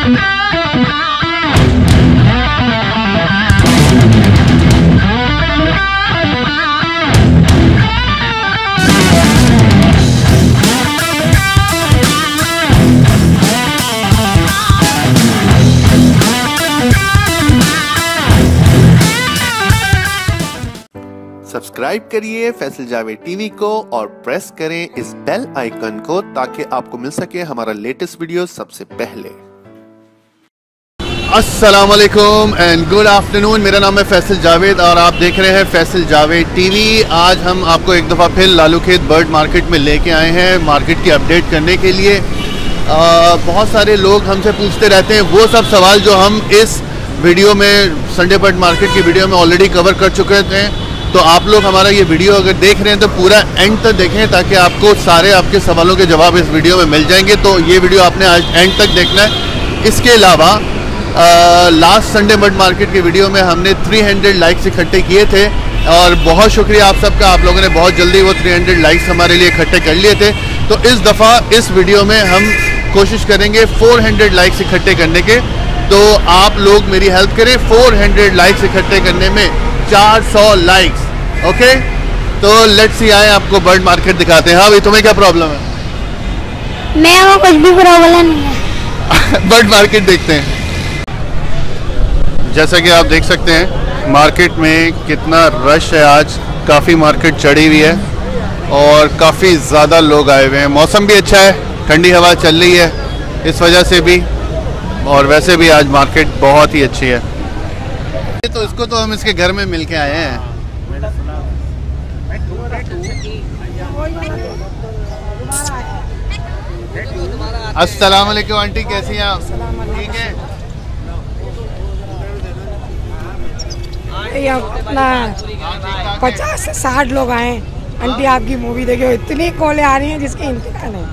Subscribe करिए Faisal Javed TV को और प्रेस करें इस बेल आइकन को ताकि आपको मिल सके हमारा लेटेस्ट वीडियो सबसे पहले। अस्सलाम वालेकुम एंड गुड आफ्टरनून। मेरा नाम है फैसल जावेद और आप देख रहे हैं फैसल जावेद टीवी। आज हम आपको एक दफ़ा फिर लालूखेत बर्ड मार्केट में लेके आए हैं मार्केट की अपडेट करने के लिए। बहुत सारे लोग हमसे पूछते रहते हैं वो सब सवाल जो हम इस वीडियो में संडे बर्ड मार्केट की वीडियो में ऑलरेडी कवर कर चुके थे। तो आप लोग हमारा ये वीडियो अगर देख रहे हैं तो पूरा एंड तक देखें ताकि आपको सारे आपके सवालों के जवाब इस वीडियो में मिल जाएंगे। तो ये वीडियो आपने आज एंड तक देखना है। इसके अलावा लास्ट संडे बर्ड मार्केट की वीडियो में हमने 300 लाइक्स इकट्ठे किए थे और बहुत शुक्रिया आप सबका। आप लोगों ने बहुत जल्दी वो 300 लाइक्स हमारे लिए इकट्ठे कर लिए थे। तो इस दफ़ा इस वीडियो में हम कोशिश करेंगे 400 लाइक्स इकट्ठे करने के। तो आप लोग मेरी हेल्प करें 400 लाइक्स इकट्ठे करने में 400 लाइक्स। ओके तो लेट्स सी आए आपको बर्ड मार्केट दिखाते हैं। हाँ भाई तुम्हें क्या प्रॉब्लम है? मैं कुछ भी प्रॉब्लम नहीं है। बर्ड मार्केट देखते हैं। जैसा कि आप देख सकते हैं मार्केट में कितना रश है। आज काफ़ी मार्केट चढ़ी हुई है और काफ़ी ज़्यादा लोग आए हुए हैं। मौसम भी अच्छा है, ठंडी हवा चल रही है इस वजह से भी, और वैसे भी आज मार्केट बहुत ही अच्छी है। तो इसको तो हम इसके घर में मिलके आए हैं। अस्सलाम वालेकुम आंटी, कैसी हैं आप? ठीक है। अपना 50 से 60 लोग आए। आंटी आपकी मूवी देखे, इतनी कॉलें आ रही हैं जिसकी इंतहा नहीं।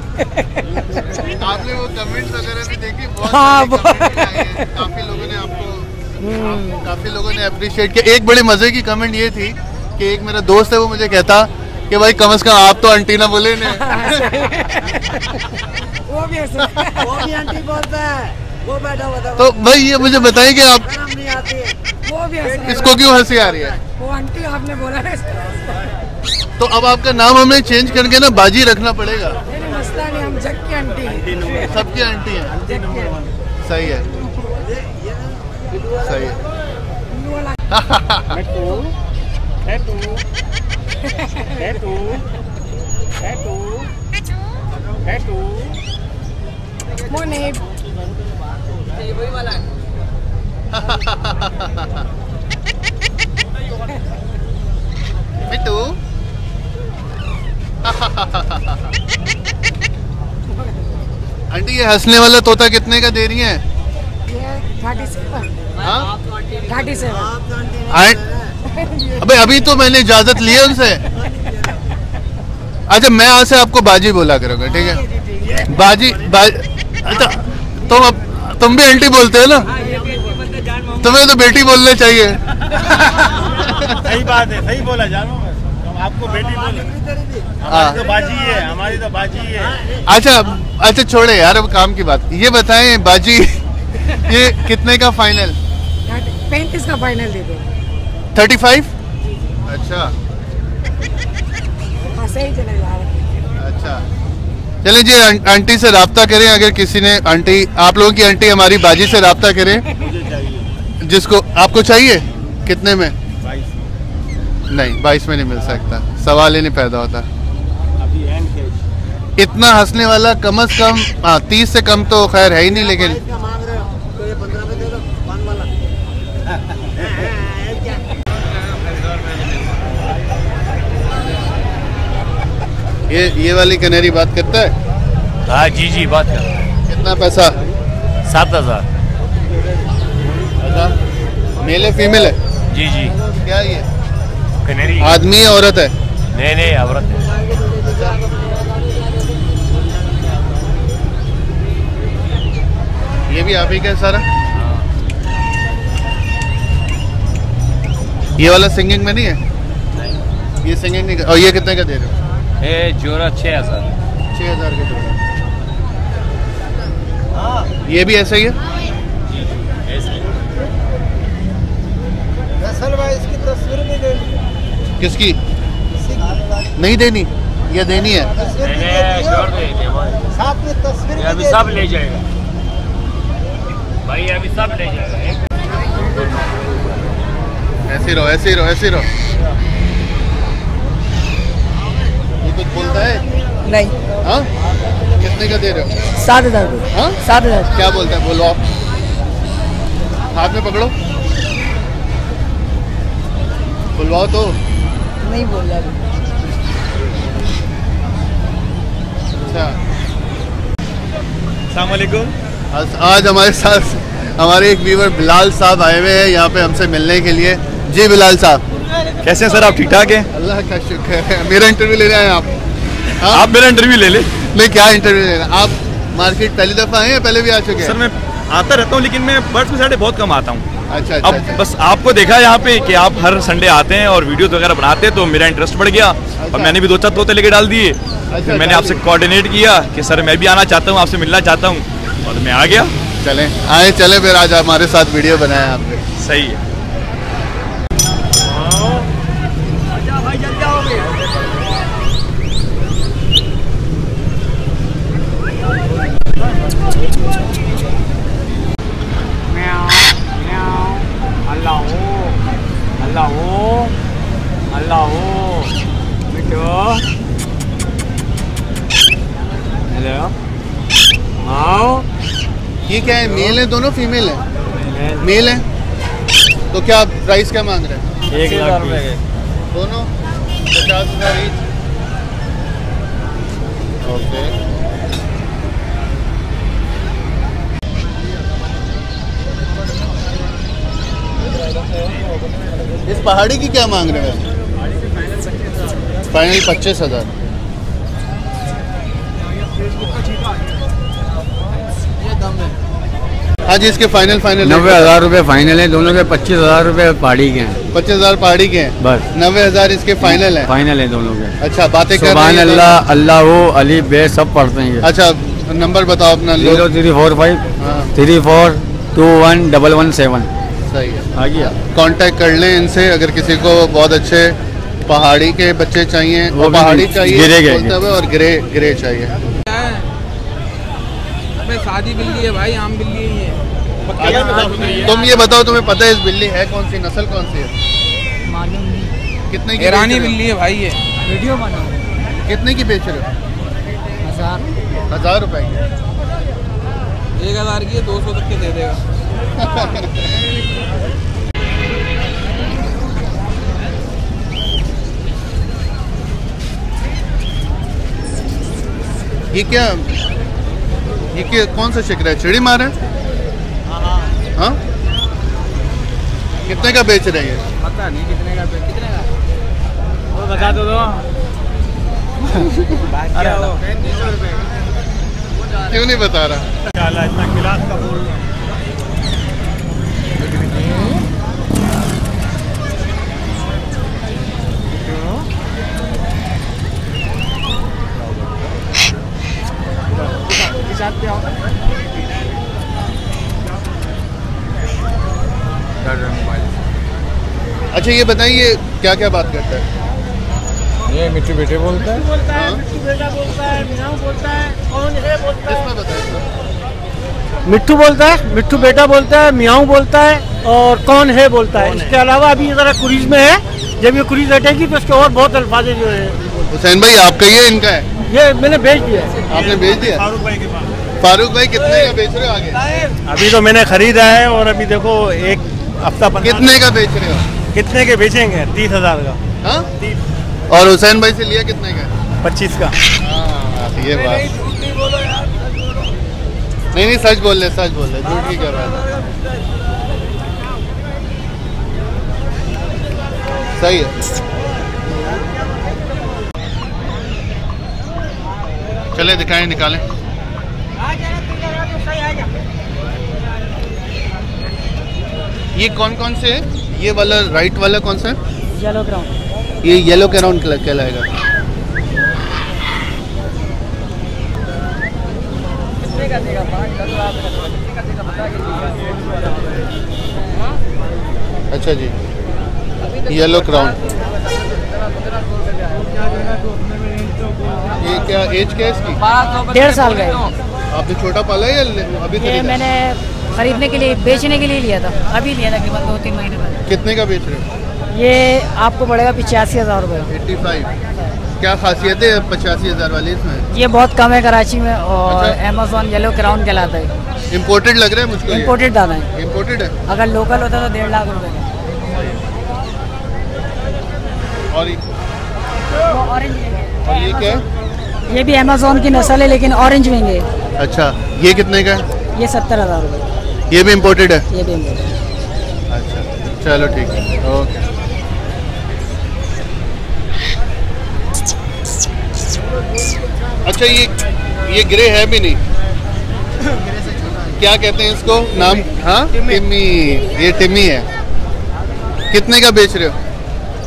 आपने वो कमेंट्स वगैरह भी देखी? हाँ काफी लोगों ने आपको काफी लोगों ने अप्रिशिएट किया। एक बड़े मजे की कमेंट ये थी कि एक मेरा दोस्त है वो मुझे कहता कि भाई कम से कम आप तो आंटी ना बोले ने। वो भी आंटी बोलता है, वो बैठा हुआ। तो भाई ये मुझे बताइए कि आप नहीं आती है, वो भी इसको क्यों हंसी आ रही है? वो आंटी आपने बोला है। तो अब आपका नाम हमें चेंज करके ना बाजी रखना पड़ेगा। मसला नहीं, हम जग की आंटी, सबकी आंटी है। सही है, सही है। वो नहीं बिट्टू आंटी ये हंसने वाला तोता कितने का दे रही है? 37। अबे अभी तो मैंने इजाजत ली है उनसे। अच्छा मैं आज से आपको बाजी बोला करूँगा, ठीक है? बाजी अच्छा तुम भी आंटी बोलते हो ना? तुम्हें तो बेटी बोलना चाहिए। सही बात है, सही बोला जानो। आपको बेटी बोले, हमारी तो बाजी है, हमारी तो बाजी है। अच्छा छोड़े यार अब काम की बात। ये बताएं बाजी ये कितने का फाइनल? 35 का फाइनल दे दो। 35? अच्छा सही चले जा रहे। अच्छा चले जी आंटी से राब्ता करें। अगर किसी ने आंटी आप लोगों की आंटी हमारी बाजी से राब्ता करें। जिसको आपको चाहिए कितने में? 22। नहीं 22 में नहीं मिल सकता, सवाल ही नहीं पैदा होता। इतना हंसने वाला कम से कम 30 से कम तो खैर है ही नहीं। लेकिन ये वाली कनेरी बात करता है? हाँ जी बात करता है। कितना पैसा? 7000। अच्छा मेल है फीमेल है? जी क्या ये कनेरी आदमी है औरत है? नहीं औरत है। ये भी आप ही का सारा? ये वाला सिंगिंग में नहीं है? नहीं। ये सिंगिंग नहीं। और ये कितने का दे रहे हो? जोड़ा 6000। 6000 का जोड़ा। ये भी ऐसा ही है? भाई इसकी तस्वीर नहीं देनी। किसकी नहीं देनी? ये देनी है? साथ में तस्वीर अभी सब ले जाएगा भाई, अभी सब ले जाएगा। ऐसे रहो, ऐसे रहो, ऐसे रहो। ये कुछ बोलता है? नहीं। हाँ, कितने का दे रहे हो? 7,000 रुपये। हाँ, 7,000। क्या बोलता है? बोलो आप। हाथ में पकड़ो, बुलवाओ तो। नहीं बोल रहा। अच्छा, अस्सलाम वालेकुम। आज हमारे साथ हमारे एक व्यूवर बिलाल साहब आए हुए हैं यहाँ पे हमसे मिलने के लिए। जी बिलाल साहब, कैसे हैं सर, आप ठीक ठाक हैं? अल्लाह का शुक्र है। मेरा इंटरव्यू ले रहे हैं आप? हाँ? आप मेरा इंटरव्यू ले ले। नहीं, क्या इंटरव्यू ले रहे हैं आप? मार्केट पहली दफ़ा आए हैं, पहले भी आ चुके हैं? सर मैं आता रहता हूँ, लेकिन मैं बर्ड्स में साइड बहुत कम आता हूँ। अच्छा अब अच्छा। बस आपको देखा यहाँ पे कि आप हर संडे आते हैं और वीडियोस वगैरह बनाते हैं, तो मेरा इंटरेस्ट बढ़ गया और मैंने भी 2-4 तोते लेके डाल दिए। फिर मैंने आपसे कोऑर्डिनेट किया कि सर मैं भी आना चाहता हूँ, आपसे मिलना चाहता हूँ, और मैं आ गया। चलें आए, चले फिर आज हमारे साथ वीडियो बनाए आपने। सही है। भाई जल्दी आओगे? अल्लाह मिठो, हेलो, आओ। ये क्या है, मेल है दोनों, फीमेल है? मेल है। तो क्या प्राइस क्या मांग रहे हैं? 1 लाख रुपए के दोनों 50,000 ईच। ओके, इस पहाड़ी की क्या मांग रहे हैं? फाइनल 25,000। हाँ जी, इसके फाइनल 90,000 रुपये फाइनल है दोनों के। 25,000 रुपये पहाड़ी के हैं। 25,000 पहाड़ी के हैं, बस 90,000 इसके फाइनल है। फाइनल है दोनों के। अच्छा, बातें कर रहे सुभान हैं अल्लाह, अल्लाह हो, अली बे सब पढ़ते हैं ये। अच्छा, नंबर बताओ अपना। 0345 हाँ, 34211117। सही है। आ गया। कांटेक्ट कर लें इनसे अगर किसी को बहुत अच्छे पहाड़ी के बच्चे चाहिए। वो वो भी पहाड़ी चाहिए गिरे गए बोलते हुए, और ग्रे ग्रे चाहिए। शादी बिल्ली है भाई, आम बिल्ली है ये। तुम ये बताओ, तुम्हें पता है इस बिल्ली है कौन सी, नस्ल कौन सी है? मालूम नहीं। कितने की ईरानी बेच रहे बिल्ली है भाई ये। वीडियो बनाओ। हो? कितने की बेच रहे हो? 1,000 रुपए की। 1,000 की है, 200 तक के दे देगा। ये क्या कौन सा शिकर है? चिड़ी मार है? हाँ, कितने का बेच रहे हैं? पता नहीं कितने का वो बता दो। क्यों नहीं बता रहा? इतना गिलास का बोल अच्छा, ये बताइए क्या क्या बात करता है? ये मिट्टू बेटे बोलता है। हाँ? इसमें बताइए। मिट्टू बोलता है, मिट्टू बेटा बोलता है, मियाऊ बोलता है, और कौन है बोलता है। इसके अलावा अभी जरा कुरीज में है, जब ये कुरीज हटेगी तो इसके और बहुत अल्फाज जो है। हुसैन भाई, आपका ये इनका है? ये मैंने भेज दिया। आपने भेज दिया? फारूक भाई कितने का बेच रहे हो आगे? अभी तो मैंने खरीदा है और अभी देखो एक हफ्ता कितने का बेच रहे हो? कितने के बेचेंगे? 30,000 का। हाँ? और हुसैन भाई से लिया कितने का? 25 का। हाँ, ये बात नहीं, सच बोल रहे, सच बोल रहे, झूठ नहीं कर रहा था। सही है। चले दिखाएं, निकालें। ये कौन कौन से है? ये वाला राइट वाला कौन सा है? Yellow ground. ये येलो कैराउन कहलाएगा। कितने का देगा? 5-10 लाख। अच्छा जी, येलो क्राउन। ये क्या एज क्या है इसकी? 1.5 साल का है। आपने छोटा पाला है या अभी ये खरीदा? मैंने खरीदने के लिए, बेचने के लिए लिया था, अभी लिया था तकरीबन 2-3 महीने पहले। कितने का बेच रहे हो? ये आपको पड़ेगा 85,000 रुपये। 85। क्या खासियत है 85,000 वाली इसमें? ये बहुत कम है कराची में, और अच्छा। अमेज़न येलो क्राउन कहलाता है। इम्पोर्टेड लग रहा है मुझको। इम्पोर्टेड दाना है। इम्पोर्टेड है। अगर लोकल होता तो 1.5 लाख रुपए का। और ऑरेंज ये क्या है? ये भी अमेज़न की नस्ल है, लेकिन ऑरेंज विंग है। अच्छा, ये कितने का है? ये 70,000 रुपये। ये भी इम्पोर्टेड है। ये भी इम्पोर्टेड। अच्छा, चलो ठीक है, ओके। अच्छा, ये ग्रे है भी नहीं, क्या कहते हैं इसको नाम? हाँ, टिम्मी। ये टिम्मी है। कितने का बेच रहे हो?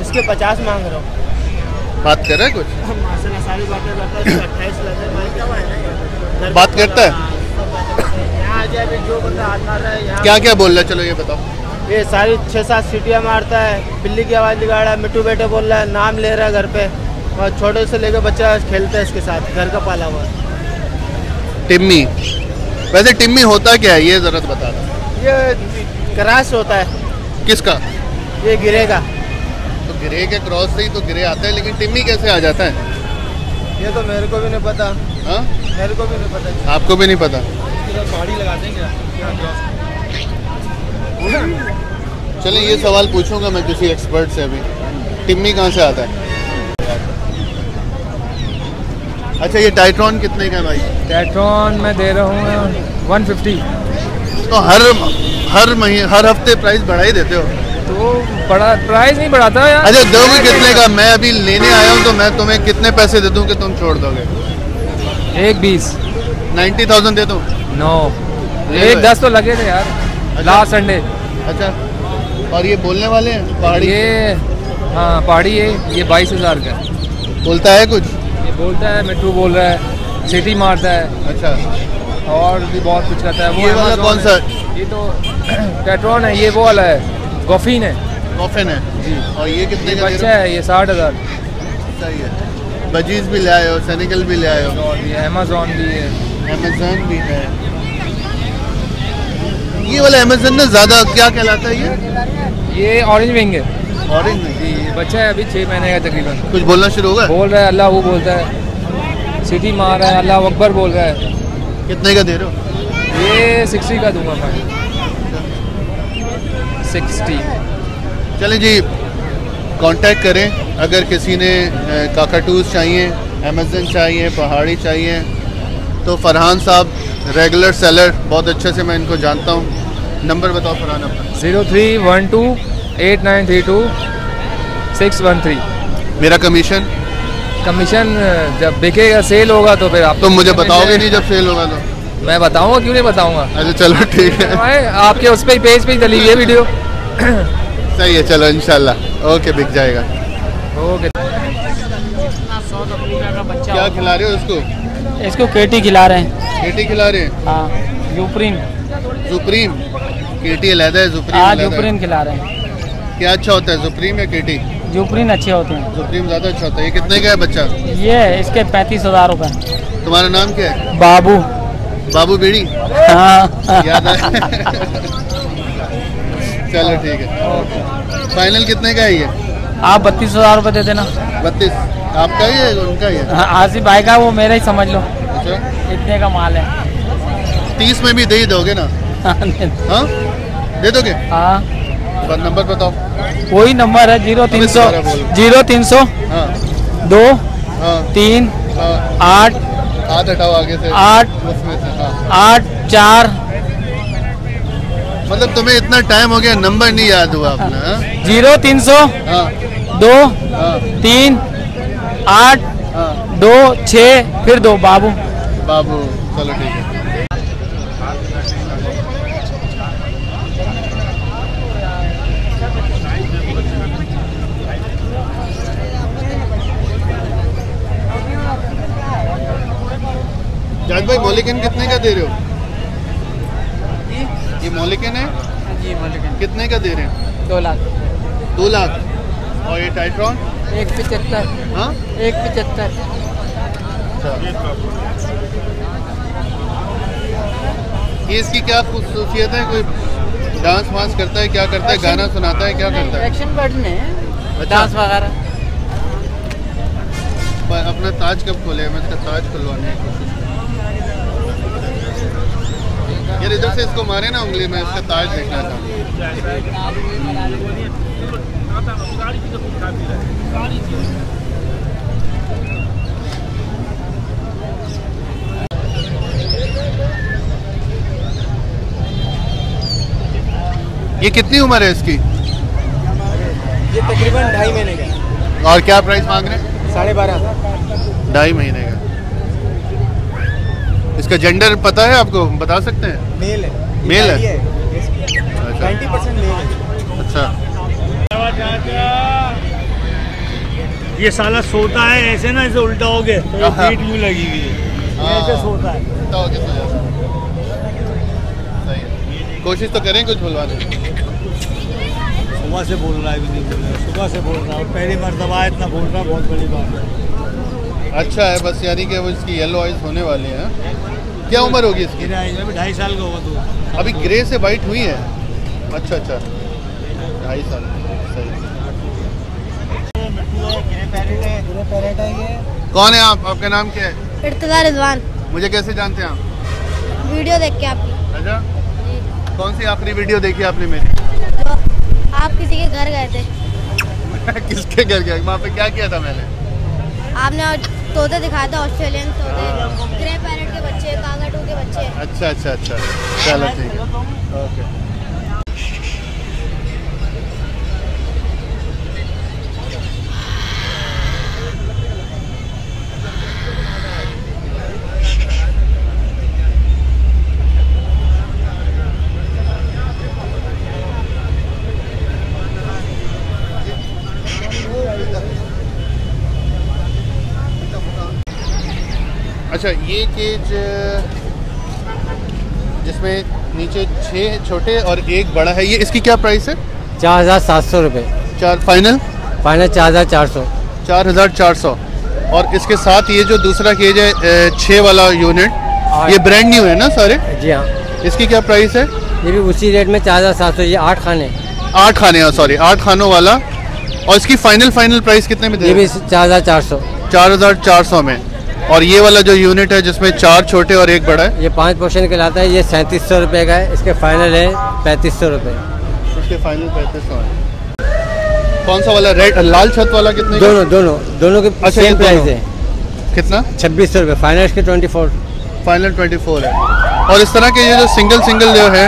इसके 50 मांग रहा हूँ। बात कर रहा है कुछ? माशाल्लाह सारी बातें करता है। 28 लगे बात करता है? यहाँ आ जाए अभी जो बंदा हाथ मार रहा है यहाँ। क्या क्या बोल रहा है? चलो ये बताओ। ये सारी 6-7 सीटियाँ मारता है, बिल्ली की आवाज़ निकाल रहा है, मिट्टू बेटे बोल रहा है, नाम ले रहा है घर पे, और छोटे से लेकर बच्चा खेलता है इसके साथ, घर का पाला हुआ है। टिम्मी। वैसे टिम्मी होता क्या है, ये जरूरत बता दो। ये क्रॉस होता है। किसका? ये गिरे का। तो गिरे के क्रॉस से ही तो गिरे आता है, लेकिन टिम्मी कैसे आ जाता है? ये तो मेरे को भी नहीं पता। हाँ, मेरे को भी नहीं पता। आपको भी नहीं पता? पहाड़ी लगा देंगे। चलिए, ये सवाल पूछूंगा मैं किसी एक्सपर्ट से अभी, टिम्मी कहाँ से आता है? अच्छा, ये टाइट्रॉन कितने का है भाई? टैट्रॉन मैं दे रहा हूँ 150। तो हर महीने हर हफ्ते प्राइस बढ़ा ही देते हो? तो बड़ा प्राइस नहीं बढ़ाता यार। अच्छा, दोगे कितने का? मैं अभी लेने आया हूँ, तो मैं तुम्हें कितने पैसे दे दूँ कि तुम छोड़ दोगे? 1.20। 90,000 दे दूँ? नो, 1.10 तो लगे थे यार। अच्छा। Last Sunday. अच्छा, और ये बोलने वाले हैं पहाड़ी? ये हाँ पहाड़ी है, ये 22,000 का है। बोलता है कुछ? ये बोलता है, मिट्टू बोल रहा है, सिटी मारता है। अच्छा, और भी बहुत कुछ करता है। वो ये वाला Amazon कौन है। सा? ये तो टैट्रॉन है, ये वो वाला है, गोफिन है। कॉफिन है जी। और ये कितने ये का दे बच्चा रहे हो? है, ये 60,000। सही है। बजीज भी ले आए हो, सेनेगल भी ले आए हो, और ये अमेज़न भी है। अमेज़न भी है। ये वाला अमेज़न ना ज़्यादा क्या कहलाता है ये ऑरेंज विंग है। ऑरेंज में? जी, ये बच्चा है अभी 6 महीने का तकरीबन। कुछ बोलना शुरू होगा? बोल रहा है, अल्लाह वो बोलता है, सिटी मार रहा है, अल्लाह अकबर बोल रहा है। कितने का दे रहे हो? ये 60 का दूंगा मैं। 60। चलें जी, कांटेक्ट करें अगर किसी ने काकाटूस चाहिए, अमेज़न चाहिए, पहाड़ी चाहिए, तो फरहान साहब रेगुलर सेलर, बहुत अच्छे से मैं इनको जानता हूँ। नंबर बताओ फरहान अपना। 03128932 मेरा कमीशन? कमीशन जब बिकेगा, सेल होगा तो फिर आप तुम मुझे बताओगे नहीं जब सेल होगा तो? मैं बताऊंगा, क्यों नहीं बताऊंगा। अच्छा चलो ठीक है, आपके उस पे पेज पे डली है वीडियो। सही है, चलो इंशाल्लाह ओके, बिक जाएगा। ओके। क्या खिला रहे हो इसको? इसको केटी खिला रहे हैं। केटी खिला रहे हैं? हाँ, यूप्रीन। सुप्रीम? केटी अलग है, सुप्रीम हाँ, अलग है। यूप्रीन खिला रहे हैं। क्या अच्छा होता है, सुप्रीम या केटी? यूप्रीन अच्छे होते हैं। सुप्रीम ज़्यादा अच्छा होता है। ये कितने का है बच्चा? ये इसके 35,000 रुपये। तुम्हारा नाम क्या है? बाबू। बाबू बीड़ी? हाँ। याद है। चलो ठीक है। फाइनल कितने का है ये? आप 32,000 रुपये दे देना। 32? आपका ही है उनका ही है? हाँ, आसिफ भाई का, वो मेरा ही समझ लो। अच्छा, इतने का माल है। 30 में भी दे ही दोगे ना? हाँ, दे दोगे? हाँ, पर नंबर बताओ। वही नंबर है 0300 हाँ 2 हाँ 3 हाँ, 8 हाथ हटाओ आगे से, 8 उसमें से। हाँ, 8 4। मतलब तुम्हें इतना टाइम हो गया, नंबर नहीं याद हुआ अपना? हाँ? 0300 हाँ 2 हाँ 3 8 हाँ 2 6 फिर 2 बाबू। बाबू, चलो ठीक है। जाहिद भाई, मौलिकन कितने का दे रहे हो? ये मौलिकन है? जी मौलिकन। कितने का दे रहे हैं? 2 लाख। 2 लाख। और ये टाइट्रॉन? 175। हाँ 175। ये इसकी क्या खूबसूरत है? कोई डांस वांस करता है, क्या करता है, गाना सुनाता है, क्या करता है? एक्शन बटन है, अच्छा। डांस वगैरह। अपना ताज कब खोले? मैं इसका ताज खुलवाने की कोशिश कर। यार इधर से इसको मारे ना उंगली में, इसका ताज देखना था। ये कितनी उम्र है इसकी? ये तकरीबन 2.5 महीने का। और क्या प्राइस मांग रहे हैं? 12.5। 2.5 महीने का। इसका जेंडर पता है आपको? बता सकते हैं? मेल है। मेल है? अच्छा। 90% मेल है। अच्छा। ये साला सोता है ऐसे ना, ऐसे उल्टा हो गए तो ये पीठ यूं लगी हुई है, ऐसे सोता है। सही है। कोशिश तो करें कुछ बुलवाने। सुबह से बोल रहा है, भी नहीं बोल रहा है, सुबह से बोल रहा है, पहली मर्तबा इतना बोल रहा है, बहुत बड़ी बात है। अच्छा है, बस यानी कि वो इसकी येलो आइज होने वाली है। क्या उम्र होगी इसकी? 2.5 साल का होगा तो। अभी ग्रे से वाइट हुई है। अच्छा अच्छा, 2.5 साल। सही। कौन है आप? आपका नाम क्या है? इर्तजा रिजवान। मुझे कैसे जानते हैं आप? वीडियो देख के आपकी। अच्छा, कौन सी आखिरी वीडियो देखी आपने मेरी? आप किसी के घर गए थे। किसके घर गया? वहाँ पे क्या किया था मैंने? आपने तोते दिखाया था, ऑस्ट्रेलियन तोते, ग्रे पैरेट के बच्चे, कागाटू के बच्चे। अच्छा अच्छा अच्छा, चलो ठीक है, ओके। अच्छा, ये केज जिसमें नीचे 6 छोटे और 1 बड़ा है, ये इसकी क्या प्राइस है? 4,700 रुपये। 4 फाइनल? फाइनल 4,400। 4,400। और इसके साथ ये जो दूसरा केज है 6 वाला यूनिट, ये ब्रांड न्यू है ना सारे? जी हाँ। इसकी क्या प्राइस है? ये भी उसी रेट में 4,700। ये 8 खाने। 8 खाने, सॉरी 8 खानों वाला। और इसकी फाइनल प्राइस कितने में दे? ये भी 4,400। 4,400 में। और ये वाला जो यूनिट है जिसमें 4 छोटे और 1 बड़ा है, ये 5 पोर्शन के लाता है। ये 3700 रुपये का है। इसके फाइनल है 3500 रुपये। इसके फाइनल 3500 है। कौन सा वाला? रेड लाल छत वाला कितने? दोनों के अच्छा, सेम प्राइस है। कितना? 2600 रुपये। फाइनल इसके 24। फाइनल 24 है। और इस तरह के ये जो सिंगल जो है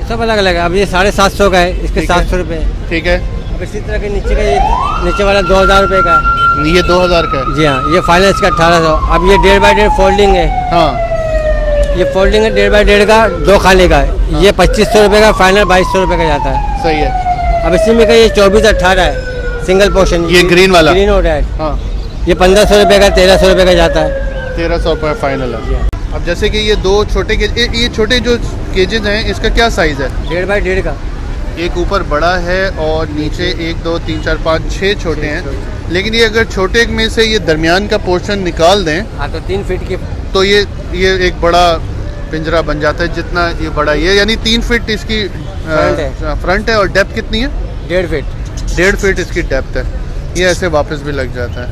सब अलग अलग है। अब ये 750 का है, इसके 700 रुपये। ठीक है। अब इसी तरह के नीचे का, ये नीचे वाला 2000 रुपये का है। ये 2000 का है? जी हाँ। ये फाइनल इसका 1800। अब ये 1.5 बाई 1.5 फोल्डिंग है। हाँ, ये फोल्डिंग है 1.5 बाई 1.5 का, 2 खाने का है। ये 2500 रुपये का, फाइनल 2200 रुपये का जाता है। सही है। अब इसी में का ये 2418 है, सिंगल पोर्शन। ये ग्रीन वाला? ग्रीन हो रहा है। हाँ, ये 1500 रुपये का, 1300 रुपये का जाता है। 1300 रुपये फाइनल है। अब जैसे कि ये 2 छोटे केज, ये छोटे जो केजेज हैं, इसका क्या साइज़ है? 1.5 बाई 1.5 का। एक ऊपर बड़ा है और नीचे 1 2 3 4 5 6 छोटे हैं। लेकिन ये अगर छोटे में से ये दरमियान का पोर्शन निकाल दें, हाँ, तो 3 फीट की, तो ये एक बड़ा पिंजरा बन जाता है। जितना ये बड़ा, ये यानी 3 फीट इसकी फ्रंट है। और डेप्थ कितनी है? 1.5 फीट। 1.5 फीट इसकी डेप्थ है। ये ऐसे वापस भी लग जाता है।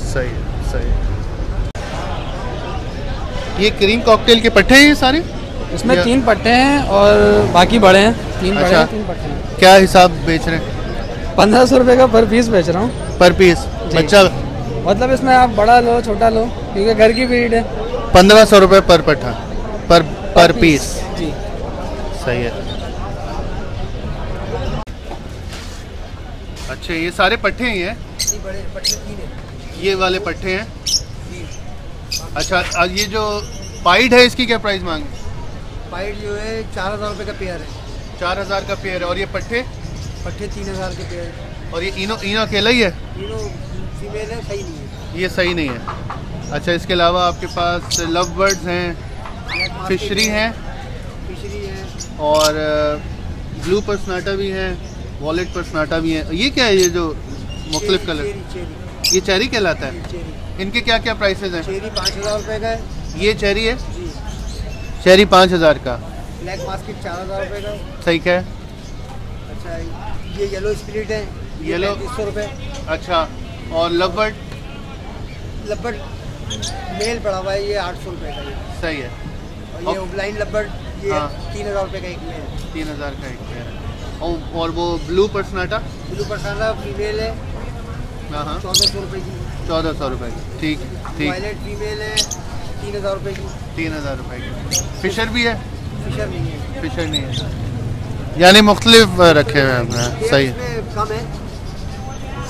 सही सही। ये क्रीम कॉकटेल के पट्टे हैं ये सारे? इसमें 3 पट्टे हैं और बाकी बड़े हैं। 3 बड़े हैं, 3 पट्टे हैं। क्या हिसाब बेच रहे हैं? 1500 रुपये का पर पीस बेच रहा हूँ। पर पीस? बच्चा मतलब इसमें आप बड़ा लो छोटा लो, क्योंकि घर की ब्रीड है। 1500 रुपये पर पट्टा, पर पीस। जी सही है। अच्छा, ये सारे पट्टे हैं? ये बड़े पट्टे 3 हैं। ये वाले पट्टे हैं? अच्छा, ये जो पाइड है इसकी क्या प्राइस मांगे? पाइड जो है 4000 रुपये का पेयर है। 4000 का पेयर है। और ये पट्टे? पट्टे 3000 के पेयर। और ये इनो अकेला ही है? तीनों फीमेल है, सही नहीं है। ये सही नहीं है। अच्छा, इसके अलावा आपके पास लव बर्ड्स हैं, फिशरी है फिशरी है और ब्लू पर्सनाटा भी है, वॉलेट पर्सनाटा भी है। ये क्या है ये जो मुख्तलिफ कलर? ये चेरी कहलाता है। इनके क्या क्या प्राइसेस हैं? चेरी 5000 रुपये का है। ये चेरी है जी। चेरी 5000 का। ब्लैक मास्केट 4000 रुपये का। सही है। अच्छा ये येलो स्प्लिट है, येलो 3500 रुपये। अच्छा और लवबर्ड? लब्बड़ मेल पड़ा हुआ है, ये 800 रुपये का। सही है। और ये ओबलाइन लब्बड़ ये हाँ। 3000 रुपये का एक में है। 3000 का एक पेयर है। और वो ब्लू पर्सनाटा? ब्लू पर्सनाटा फीमेल है, हाँ हाँ 1400 रुपये की। 1400 रुपये की। ठीक ठीक। वायलेट फीमेल है 3000 रुपये की। 3000 रुपये की। फिशर भी है? फिशर नहीं है। फिशर नहीं है, यानी मुख्तलिफ रखे हुए हैं। सही है, इसमें कम है।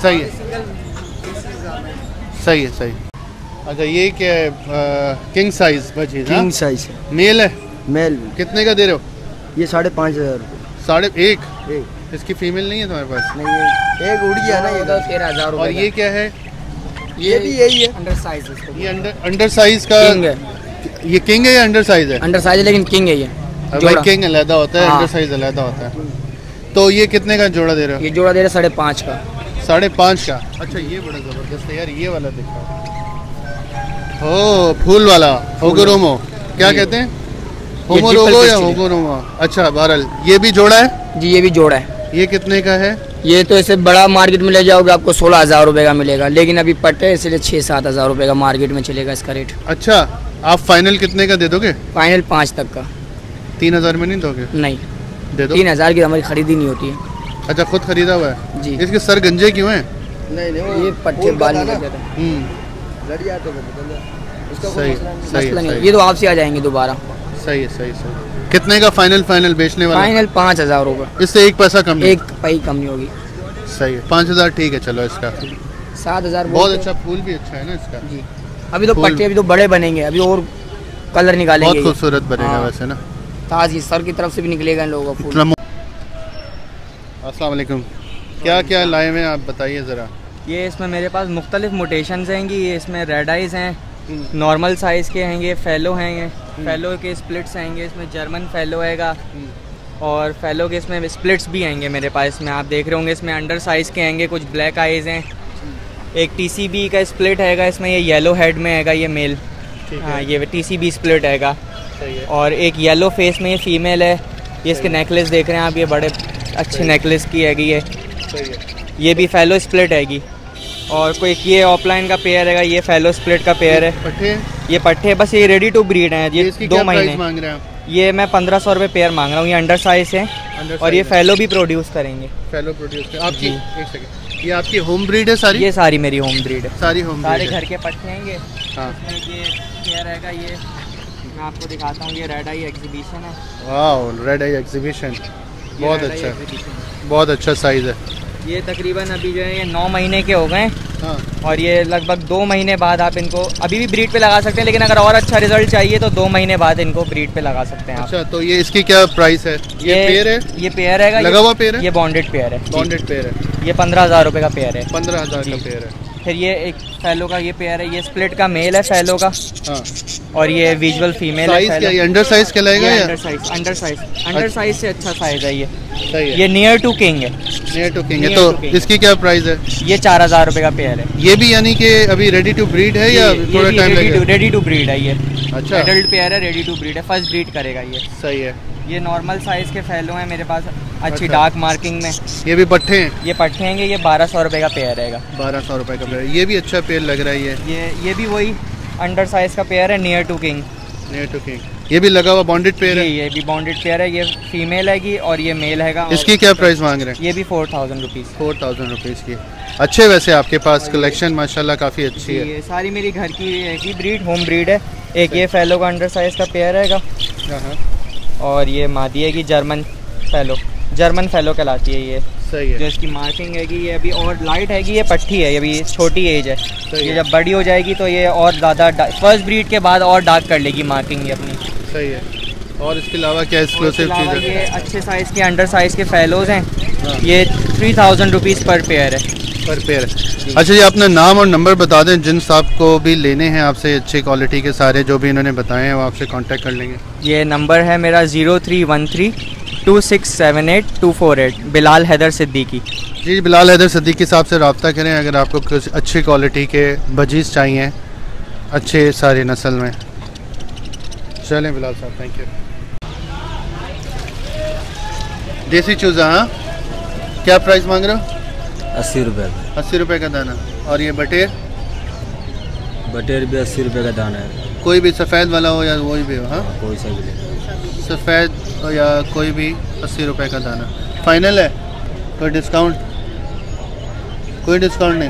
सही है, सिंगल सही है, सही। अच्छा ये क्या है? किंग साइज बची? किंग साइज मेल है? मेल कितने का दे रहे हो? ये 5500 रुपये। 1.5? इसकी फीमेल नहीं है तुम्हारे पास? नहीं है, एक उड़ गया ना ये 13000 और ये क्या है? ये भी यही है। अंडर साइज इसको ये अंडर साइज का किंग है। ये किंग है या अंडर साइज है? अंडर साइज है लेकिन किंग है ये। भाई किंग अलहदा होता है, हाँ। अंडर साइज अलहदा होता है। तो ये कितने का जोड़ा दे रहे हो? ये जोड़ा दे रहे 5.5 का। 5.5 का। अच्छा ये बड़ा जबरदस्त है यार, ये वाला दिखाओ। ओ फूल वाला होगोरोमो क्या कहते हैं? होमोरोगो या होगोरोमो? अच्छा बहरहाल ये भी जोड़ा है जी, ये भी जोड़ा है। ये कितने का है? ये तो ऐसे बड़ा मार्केट में ले जाओगे आपको 16000 रुपये का मिलेगा, लेकिन अभी पट्टे इसलिए 6-7 हज़ार रुपये का मार्केट में चलेगा इसका रेट। अच्छा आप फाइनल कितने का दे दोगे? फाइनल 5 तक का। 3000 में नहीं दोगे? नहीं, दे दो। 3000 की हमारी खरीदी नहीं होती है। अच्छा खुद खरीदा हुआ है जी। इसके सर गंजे क्यों हैं? नहीं ये पट्टे बाल निकल जाते हैं। लड़िया तो बदल उसका कोई सही मसला नहीं। सही मसला नहीं, सही ये तो आपसे आ जाएंगे दोबारा। सही है, सही सही। कितने का फाइनल बेचने वाला? फाइनल 5000 रुपये, इससे एक पैसा कम नहीं? एक पाई कम नहीं होगी। सही है, 5000 ठीक है। चलो इसका 7000 बहुत अच्छा, फूल भी अच्छा है ना इसका जी। अभी तो फूल- पट्टे अभी तो बड़े बनेंगे, अभी और कलर निकालेंगे। बहुत खूबसूरत बनेगा हाँ। वैसे ना। ताज़ी सर की तरफ से भी निकलेगा इन लोगों का फूल। अस्सलाम वालेकुम। क्या क्या लाए हुए हैं आप बताइए ज़रा। ये इसमें मेरे पास मुख्तलिफ मोटेशंस हैंगी। ये इसमें रेड आइज़ हैं, नॉर्मल साइज़ के हैंगे, फेलो हैंगे, फेलो के स्प्लिट्स हैंगे, इसमें जर्मन फेलो हैगा और फेलो के इसमें स्प्लिट्स भी हैंगे मेरे पास। इसमें आप देख रहे होंगे इसमें अंडर साइज़ के हैंगे, कुछ ब्लैक आइज़ हैं, एक TCB का स्प्लिट हैगा इसमें, ये येलो हेड में हैगा ये मेल। हाँ ये TCB स्प्लिट हैगा। और एक येलो फेस में ये फीमेल है। ये इसके नेकलेस देख रहे हैं आप, ये बड़े अच्छे नेकलेस की हैगी है। ये भी फेलो स्प्लिट हैगी। और कोई ये ऑफलाइन का पेयर हैगा, ये फेलो स्प्लिट का पेयर है। पट्टे? ये पट्टे बस ये रेडी टू ब्रीड हैं। ये इसकी 2 क्या महीने प्राइस मांग रहे हैं आप? ये मैं 1500 रुपये पेयर मांग रहा हूँ। ये अंडर साइज है और ये फेलो भी प्रोड्यूस करेंगे। फेलो प्रोड्यूस आपकी? एक सेकंड, ये आपकी होम ब्रीड है सारी? ये सारी मेरी होम ब्रीड है। सारी होम सारे ब्रीड घर के पट्टे हैंगे। हाँ। इसमें ये पेयर हैगा, ये मैं आपको दिखाता हूँ। ये रेड आई एग्जीबिशन है। वाह रेड आई एग्जीबिशन, बहुत Red Eye अच्छा, Exhibition। बहुत अच्छा साइज़ है। ये तकरीबन अभी जो है ये 9 महीने के हो गए। हाँ। और ये लगभग 2 महीने बाद आप इनको अभी भी ब्रीड पे लगा सकते हैं, लेकिन अगर और अच्छा रिजल्ट चाहिए तो 2 महीने बाद इनको ब्रीड पे लगा सकते हैं आप। अच्छा तो ये इसकी क्या प्राइस है? ये पेयर है? ये पेयर है, लगा हुआ पेयर है? ये बॉन्डेड पेयर है। बॉन्डेड पेयर है। ये 15000 रुपये का पेयर है। 15000 का पेयर है। फिर ये एक फेलो का ये पेयर है, ये स्प्लिट का मेल है फेलो का। हाँ। और ये विजुअल फीमेल है। साइज क्या ये अंडर साइज कहलाएगा या? अंडर साइज से अच्छा साइज है ये। सही है। ये नियर टू किंग है। नियर टू किंग है। तो इसकी क्या प्राइस है? ये 4000 रुपये का पेयर है। ये भी यानी कि अभी रेडी टू ब्रीड है या थोड़ा टाइम लगेगा? रेडी टू ब्रीड है ये। अच्छा एडल्ट पेयर है, रेडी टू ब्रीड है, फर्स्ट ब्रीड करेगा ये। सही है। ये नॉर्मल साइज के फेलो हैं मेरे पास, अच्छी अच्छा। डार्क मार्किंग में। ये भी पट्टे हैं? ये पट्टे हैं, ये 1200 रुपये का पेयर रहेगा। 1200 रुपये का पेयर। ये भी अच्छा पेयर लग रहा है ये भी वही अंडर साइज का पेयर है, near to king. Near to king. ये भी लगा हुआ बॉन्डेड पेयर है? ये भी बॉन्डेड पेयर है। ये फीमेल हैगी और ये मेल हैगा। इसकी क्या प्राइस मांग रहे हैं? ये भी 4000 रुपीज़। 4000 रुपीज़ की। अच्छे वैसे आपके पास कलेक्शन माशाल्लाह काफ़ी अच्छी है। ये सारी मेरी घर की ब्रीड, होम ब्रीड है। एक ये फेलो का अंडर साइज का पेयर हैगा और ये मादी है कि जर्मन फेलो कहलाती है ये। सही है। जो इसकी मार्किंग हैगी ये अभी और लाइट हैगी, ये पट्टी है, ये अभी छोटी एज है। ये जब बड़ी हो जाएगी तो ये और ज़्यादा फर्स्ट ब्रीड के बाद और डार्क कर लेगी मार्किंग ये अपनी। सही है। और इसके अलावा क्या एक्सक्लूसिव चीज़ है? ये अच्छे साइज़ के अंडर साइज़ के फेलोज हैं। ये 3000 रुपीज़ पर पेयर है। पर पेयर। अच्छा, ये अपना नाम और नंबर बता दें, जिन साहब को भी लेने हैं आपसे अच्छी क्वालिटी के सारे जो भी इन्होंने बताए हैं वो आपसे कांटेक्ट कर लेंगे। ये नंबर है मेरा 03132678 बिलाल हैदर सिद्दीकी। जी, बिलाल हैदर सिद्दीकी साहब से रब्ता करें अगर आपको कुछ अच्छी क्वालिटी के बजीज़ चाहिए अच्छे सारी नस्ल में। चलें बिलाल साहब, थैंक यू। देसी चूज़ा, हाँ, क्या प्राइस मांग रहे हो? 80 रुपये। 80 रुपये का दाना। और ये बटेर? बटेर भी 80 रुपये का दाना है। कोई भी सफ़ेद वाला हो या वही भी हो? हाँ, कोई सा भी ले, सफ़ेद या कोई भी 80 रुपये का दाना फाइनल है। कोई डिस्काउंट? कोई डिस्काउंट नहीं।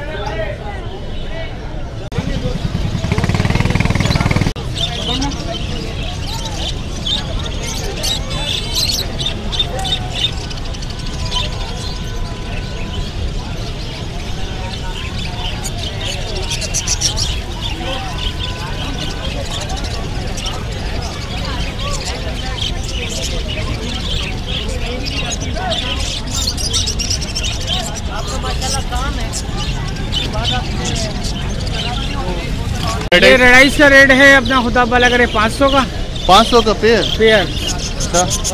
ये रेडाइस का रेट है अपना खुदा वाला करे 500 का। 500 का पेयर।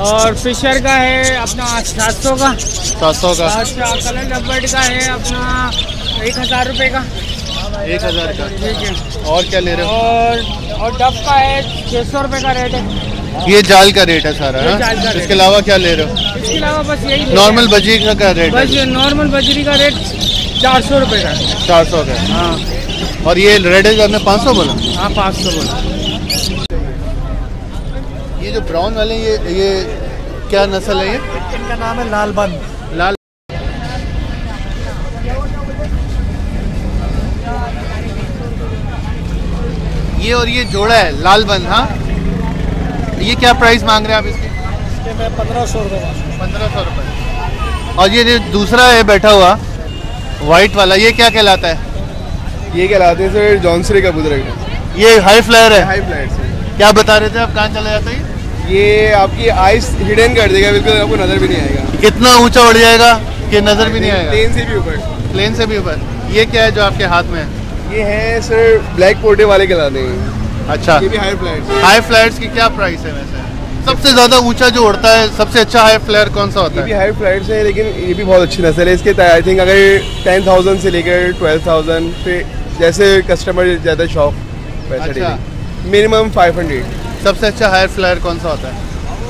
और फिशर का है अपना 700 का। 700 का। अच्छा, कलर लबर्ड का है अपना 1000 रुपये का। 1000 का। ठीक है। और क्या ले रहे हो? और डब का है 600 रुपये का रेट है। ये जाल का रेट है सारा? ये जाल का रेट। इसके अलावा क्या ले रहे हो? इसके अलावा बस यही नॉर्मल बजरी का रेट? बस ये नॉर्मल बजरी का रेट 400 रुपये का। 400 का। हाँ। और ये रेड है आपने 500 बोला? हाँ, 500 बोला। ये जो ब्राउन वाले ये क्या नस्ल है? ये इनका नाम है लालबन। लाल। ये और ये जोड़ा है लालबन। हाँ, ये क्या प्राइस मांग रहे हैं आप इसके? इसके मैं 1500 रुपये। 1500 रुपये। और ये जो दूसरा है बैठा हुआ वाइट वाला, ये क्या कहलाता है? ये कहलाते हैं सर जॉन्सरी कबूतर। ये हाई फ्लायर है? हाई फ्लायर से। क्या बता रहे थे आप, कहाँ चला जाता है ये? आपकी आइस हिडन कर देगा, बिल्कुल आपको नजर भी नहीं आएगा। कितना ऊंचा उड़ जाएगा कि नजर भी नहीं आएगा? प्लेन से भी ऊपर। प्लेन से भी ऊपर। ये क्या है जो आपके हाथ में है? ये है सर ब्लैक पोर्टे वाले कहलाते हैं। अच्छा, ये भी हाई फ्लायर्स। हाई फ्लायर्स की क्या प्राइस है वैसे? सबसे ज्यादा ऊंचा जो उड़ता है, सबसे अच्छा हाई फ्लायर कौन सा होता है? ये भी हाई फ्लायर्स है, लेकिन ये भी बहुत अच्छी नस्ल है। इसके आई थिंक अगर 10,000 से लेकर 12,000 पे जैसे कस्टमर ज़्यादा शौक वैसे। अच्छा। मिनिमम 500। सबसे अच्छा हाई फ्लायर कौन सा होता है?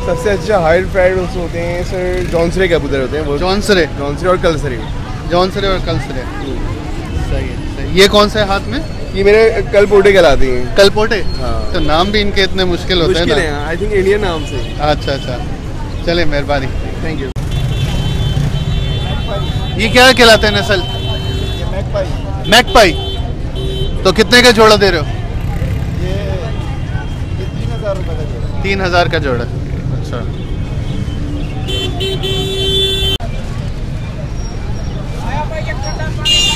सबसे अच्छा हाई फ्लायर होते हैं सर जॉन्सरे कबूतर होते हैं वो। जॉन्सरे और कलसरे। जॉन्सरे और कलसरे। सही है। ये कौन सा है हाथ में? ये मेरे कलपोटे कहलाती हैं। कलपोटे? हाँ। तो नाम भी इनके इतने मुश्किल होते हैं ना? आई थिंक इंडियन नाम से। अच्छा अच्छा, चले मेहरबानी, थैंक यू। ये क्या कहलाते हैं नस्ल? मैकपाई। मैकपाई। तो कितने का जोड़ा दे रहे हो? ये 3000 रुपये का जोड़ा। 3000 का जोड़ा। अच्छा,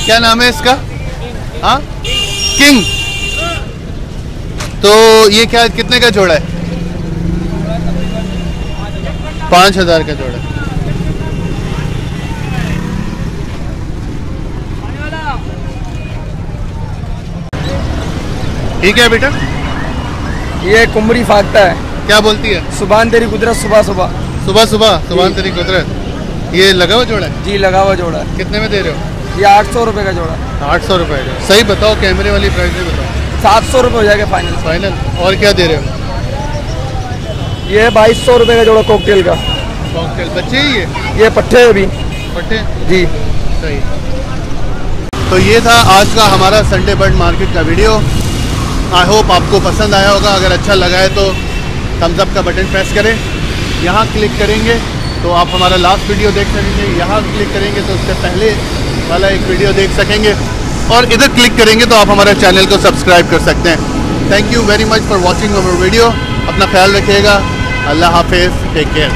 क्या नाम है इसका? हाँ, किंग। तो ये क्या कितने का जोड़ा है? 5000 का जोड़ा। ठीक है बेटा। ये कुमड़ी फागता है। क्या बोलती है? सुबह तेरी कुदरत। सुबह सुबह सुबह तेरी कुदरत। ये लगा हुआ जोड़ा है? जी, लगा हुआ जोड़ा है। कितने में दे रहे हो? ये 800 रुपये का जोड़ा। 800 रुपये का। सही बताओ, कैमरे वाली प्राइस नहीं बताओ। 700 रुपये हो जाएगा फाइनल। फाइनल। और क्या दे रहे हो? ये 2200 रुपये का जोड़ा कॉकटेल का। कॉकटेल बच्चे ही ये पट्टे अभी। पट्टे? जी, सही। तो ये था आज का हमारा संडे बर्ड मार्केट का वीडियो। आई होप आपको पसंद आया होगा। अगर अच्छा लगा है तो थम्स अप का बटन प्रेस करें। यहाँ क्लिक करेंगे तो आप हमारा लास्ट वीडियो देख सकेंगे। यहाँ क्लिक करेंगे तो उससे पहले वाला एक वीडियो देख सकेंगे। और इधर क्लिक करेंगे तो आप हमारे चैनल को सब्सक्राइब कर सकते हैं। Thank you very much for watching our video. अपना ख्याल रखिएगा। अल्लाह हाफिज़, टेक केयर।